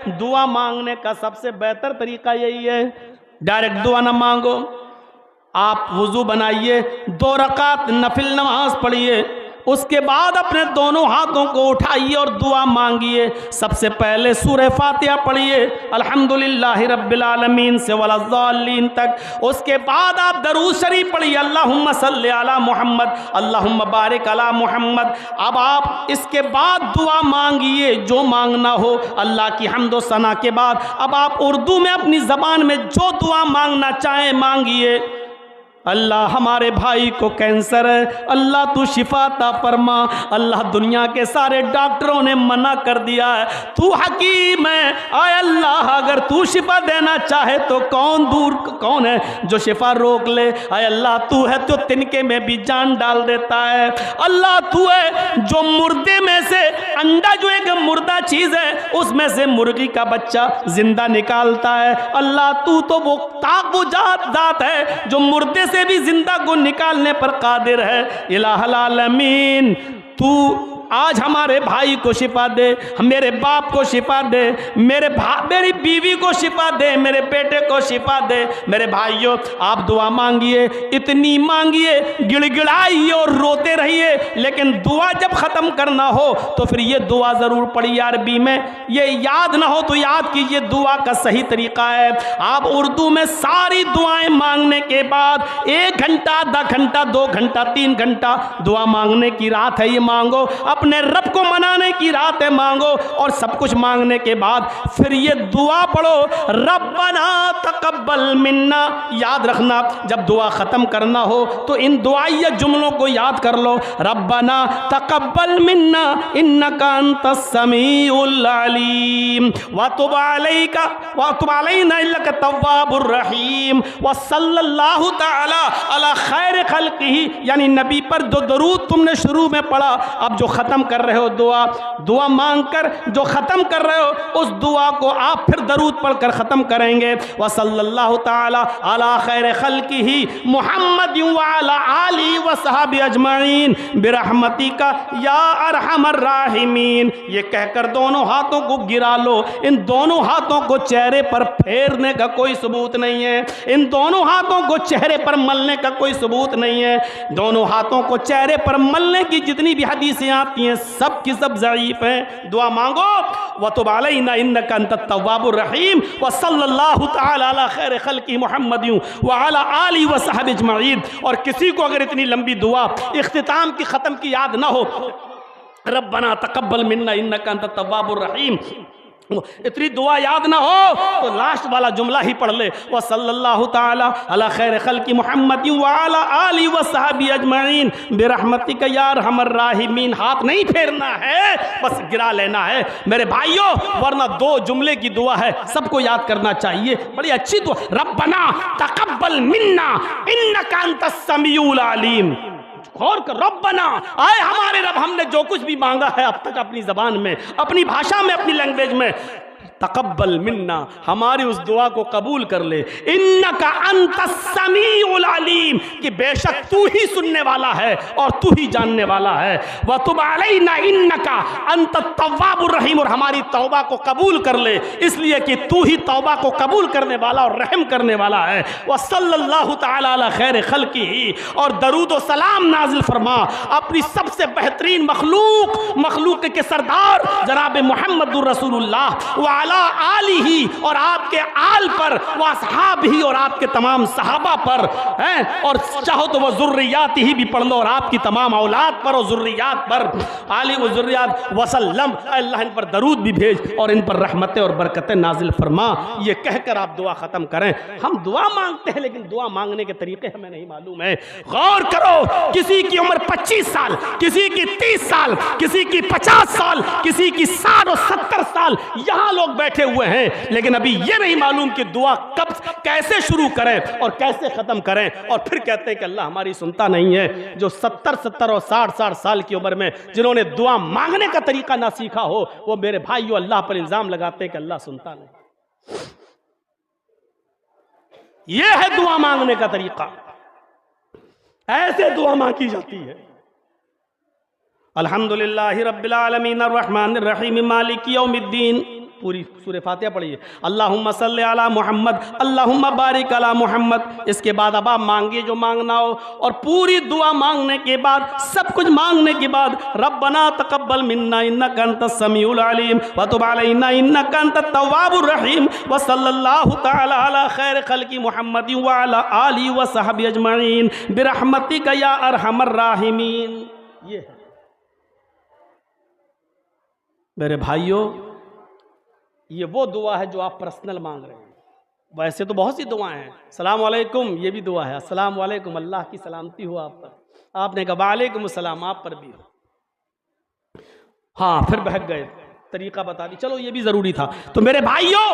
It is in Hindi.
दुआ मांगने का सबसे बेहतर तरीका यही है, डायरेक्ट दुआ ना मांगो। आप वुजू बनाइए, 2 रकात नफिल नमाज पढ़िए, उसके बाद अपने दोनों हाथों को उठाइए और दुआ मांगिए। सबसे पहले सूरह फातिहा पढ़िए, अल्हम्दुलिल्लाहि रब्बिल आलमीन से वलज़ालिन तक। उसके बाद आप दरूद शरीफ पढ़िए, अल्लाहुम्मा सल्लि अला मुहम्मद, अल्लाहुम्मा बारिक अला मुहम्मद। अब आप इसके बाद दुआ मांगिए जो मांगना हो, अल्लाह की हम्द व सना के बाद अब आप उर्दू में अपनी ज़बान में जो दुआ मांगना चाहें मांगिए। अल्लाह हमारे भाई को कैंसर है, अल्लाह तू शिफा अता फरमा। अल्लाह दुनिया के सारे डॉक्टरों ने मना कर दिया है, तू हकीम है। आय अल्लाह अगर तू शिफा देना चाहे तो कौन है जो शिफा रोक ले। आय अल्लाह तू है तो तिनके में भी जान डाल देता है। अल्लाह तू है जो मुर्दे में से अंडा, जो एक मुर्दा चीज़ है उसमें से मुर्गी का बच्चा जिंदा निकालता है। अल्लाह तू तो वो ताक़ुजात ज़ात है जो मुर्दे से भी जिंदा को निकालने पर कादिर है। इलाहुल आलमीन तू आज हमारे भाई को शिफा दे, मेरे बाप को शिफा दे, मेरी बीवी को शिफा दे, मेरे बेटे को शिफा दे। मेरे भाइयों आप दुआ मांगिए, इतनी मांगिए, गिड़गिड़ाइए और रोते रहिए, लेकिन दुआ जब ख़त्म करना हो तो फिर ये दुआ ज़रूर पढ़िए अरबी में। ये याद ना हो तो याद कीजिए, दुआ का सही तरीका है आप उर्दू में सारी दुआएं मांगने के बाद 1 घंटा, आधा घंटा, 2 घंटा, 3 घंटा दुआ मांगने की रात है, ये मांगो। अपने रब को मनाने की रात है, मांगो। और सब कुछ मांगने के बाद फिर ये दुआ पढ़ो, रब्बना तकब्बल मिन्ना। याद रखना जब दुआ ख़त्म करना हो तो इन दुआइया जुमलों को याद कर लो, रब्बना तकब्बल मिन्ना इन्नका अंतस समीउल अलीम व तुब अलैना इन्नका तव्वाबुर रहीम व सल्लल्लाहु तआला अला खैर खल्क़िही। यानी नबी पर जो दरूद तुमने शुरू में पढ़ा, अब जो ख़त्म कर रहे हो दुआ मांग कर जो ख़त्म कर रहे हो उस दुआ को आप फिर दरूद पढ़कर ख़त्म करेंगे। व सल्लल्लाहु तआला अला खैर खल्क़िही मुहम्मद व अला आलिहि व सहाबी अजमईन बिरहमतिका या अरहमर राहिमीन। ये कहकर दोनों हाथों को गिरा लो। इन दोनों हाथों को चेहरे पर फेरने का कोई सबूत नहीं है, इन दोनों हाथों को चेहरे पर मलने का कोई सबूत नहीं है। दोनों हाथों को चेहरे पर मलने की जितनी भी हदीसें आती हैं सब की सब ज़ईफ़ हैं। दुआ मांगो, व तुब अलैना इन्नका अंतत तव्वाबुर रहीम व सल्लल्लाहु तआला अला खैर खल्क़ि मुहम्मद व अला आलिहि व सहबी अजमईन। और किसी को अगर इतनी लंबी दुआ इख्तिताम की ख़त्म की याद ना हो, रब्बना तकब्बल मिन्ना इन्नका अंतत तव्वाबुर रहीम, इतनी दुआ याद ना हो तो लास्ट वाला जुमला ही पढ़ ले, व सल्लल्लाहु तआला अला खैर खल्क़ि मुहम्मद व अला आलिहि व सहबी अजमईन बिरहमतिका या अरहमर राहिमीन। हाथ नहीं फेरना है, बस गिरा लेना है मेरे भाइयों, वरना 2 जुमले की दुआ है, सबको याद करना चाहिए। बड़ी अच्छी दुआ, रब्बना तकब्बल मिन्ना इन्नका अंतस समीउल अलीम। गौर कर, रब्बना, आए हमारे रब, हमने जो कुछ भी मांगा है अब तक अपनी ज़बान में, अपनी भाषा में, अपनी लैंग्वेज में, तकब्बल मिन्ना, हमारी उस दुआ को कबूल कर ले। इन्नका अंतस समीउल अलीम, कि बेशक तू ही सुनने वाला है और तू ही जानने वाला है। व तुब अलैना इन्नका अंतत तव्वाबुर रहीम, और हमारी तौबा को कबूल कर ले, इसलिए कि तू ही तौबा को कबूल करने वाला और रहम करने वाला है। व सल्लल्लाहु तआला अला खैर खल्क़िही, और दरूद व सलाम नाजिल फरमा अपनी सबसे बेहतरीन मखलूक के सरदार जनाब मुहम्मदुर रसूलुल्लाह व अला आलिही, और आपके आल पर, व असहाबिही, और आपके तमाम सहाबा पर हैं, और चाहो तो वह ज़ुर्रियातिही भी पढ़ लो, और आपकी तमाम औलाद पर और ज़ुर्रियात पर, आली व ज़ुर्रियात वसल्लम। अल्लाह इन पर दरूद भी भेज और इन पर रहमतें और बरकतें नाजिल फरमा। ये कहकर आप दुआ ख़त्म करें। हम दुआ मांगते हैं लेकिन दुआ मांगने के तरीके हमें नहीं मालूम है। गौर करो, किसी की उम्र 25 साल, किसी की 30 साल, किसी की 50 साल, किसी की 60 और 70 साल यहाँ लोग बैठे हुए हैं, लेकिन अभी ये नहीं मालूम कि दुआ कब कैसे शुरू करें और कैसे खत्म करें। और फिर कहते हैं कि अल्लाह हमारी सुनता नहीं है। जो 70 और 60 साल की उम्र में जिन्होंने दुआ मांगने का तरीका ना सीखा हो, वो मेरे भाइयों अल्लाह पर इल्जाम लगाते हैं कि अल्लाह सुनता नहीं। ये है दुआ मांगने का तरीका, ऐसे दुआ मांगी जाती है। अल्हम्दुलिल्लाहि रब्बिल आलमीन अर्रहमानिर रहीम मालिक यौमिद्दीन पूरी सूरह फातिहा पढ़िए, अल्लाहुम्मा सल्ली अला मुहम्मद अल्लाहुम्मा बारिक अला मुहम्मद। इसके बाद अब आप मांगिए जो मांगना हो, और पूरी दुआ मांगने के बाद, सब कुछ मांगने के बाद, रब्बना तकब्बल मिन्ना इन्नका अंतस समीउल अलीम व तुब अलैना इन्नका अंतत तव्वाबुर रहीम व सल्लल्लाहु तआला अला खैर खल्क़ि मुहम्मदिन व अला आलिहि व सहबी अजमईन बिरहमतिका या अरहमर राहिमीन। ये है मेरे भाइयों, ये वो दुआ है जो आप पर्सनल मांग रहे हैं। वैसे तो बहुत सी दुआएं हैं, सलाम वालेकुम ये भी दुआ है, अस्सलाम वालेकुम अल्लाह की सलामती हो आप पर, आपने कहा वालेकुम सलाम आप पर भी हो। हाँ फिर बहक गए, तरीका बता दी, चलो ये भी जरूरी था। तो मेरे भाइयों